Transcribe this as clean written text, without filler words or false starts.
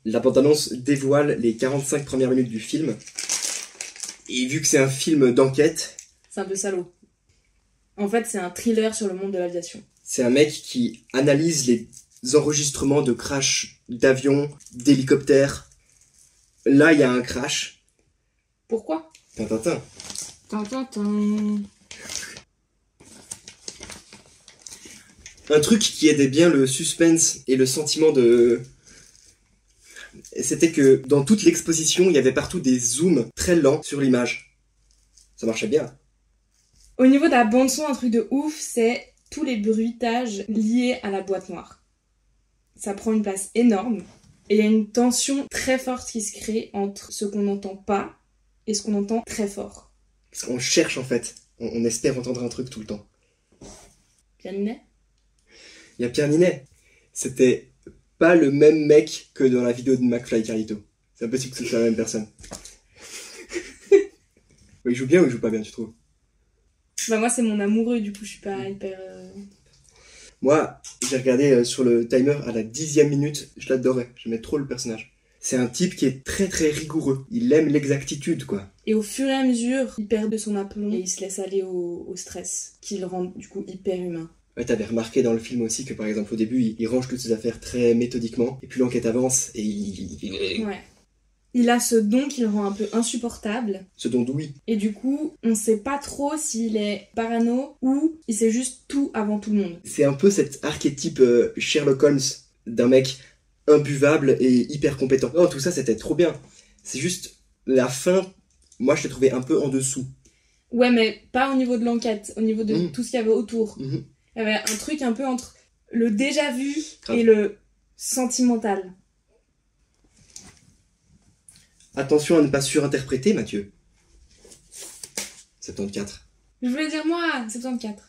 La bande-annonce dévoile les 45 premières minutes du film. Et vu que c'est un film d'enquête... C'est un peu salaud. En fait, c'est un thriller sur le monde de l'aviation. C'est un mec qui analyse les enregistrements de crash d'avions, d'hélicoptères. Là, il y a un crash. Pourquoi ? Tintintin. Tintintin. Un truc qui aidait bien le suspense et le sentiment de... C'était que dans toute l'exposition, il y avait partout des zooms très lents sur l'image. Ça marchait bien. Au niveau de la bande-son, un truc de ouf, c'est tous les bruitages liés à la boîte noire. Ça prend une place énorme et il y a une tension très forte qui se crée entre ce qu'on n'entend pas et ce qu'on entend très fort. Parce qu'on cherche en fait. On espère entendre un truc tout le temps. Pierre Ninet ? Il y a Pierre Ninet. C'était pas le même mec que dans la vidéo de McFly et Carlito. C'est impossible que ce soit la même personne. Il joue bien ou il joue pas bien, tu trouves ? Bah moi c'est mon amoureux, du coup je suis pas hyper... Moi, j'ai regardé sur le timer à la 10e minute, je l'adorais, j'aimais trop le personnage. C'est un type qui est très très rigoureux, il aime l'exactitude quoi. Et au fur et à mesure, il perd de son aplomb et il se laisse aller au stress, qui le rend du coup hyper humain. Ouais, t'avais remarqué dans le film aussi que par exemple au début, il range toutes ses affaires très méthodiquement, et puis l'enquête avance et Ouais. Il a ce don qui le rend un peu insupportable. Ce don d'ouïe. Et du coup, on sait pas trop s'il est parano ou il sait juste tout avant tout le monde. C'est un peu cet archétype Sherlock Holmes d'un mec imbuvable et hyper compétent. Non, tout ça c'était trop bien. C'est juste la fin, moi je l'ai trouvé un peu en dessous. Ouais, mais pas au niveau de l'enquête, au niveau de tout ce qu'il y avait autour. Il y avait un truc un peu entre le déjà vu et le sentimental. Attention à ne pas surinterpréter, Mathieu. 74. Je voulais dire moi, 74.